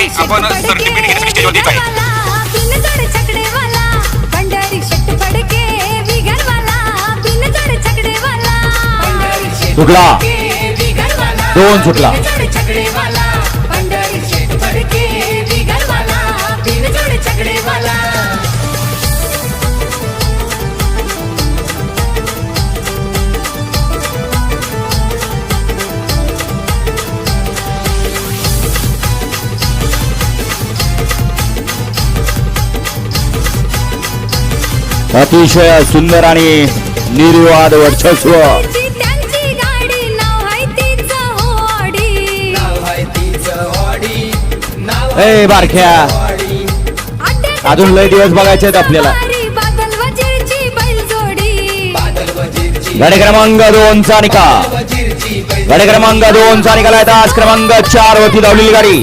आपण सर्टिफिकेट घेण्यासाठी स्टेजवर देत आहे. सुटला 2 सुटला. अतिशय सुंदर आणि निर्विवाद वर्चस्व. ए बारख्या, अजून लय दिवस बघायचे आहेत आपल्याला. गाडी क्रमांक 2 चा निकाल. गाडी क्रमांक 2 चा निकाल आहे. तास क्रमांक 4 वरती धावलेली गाडी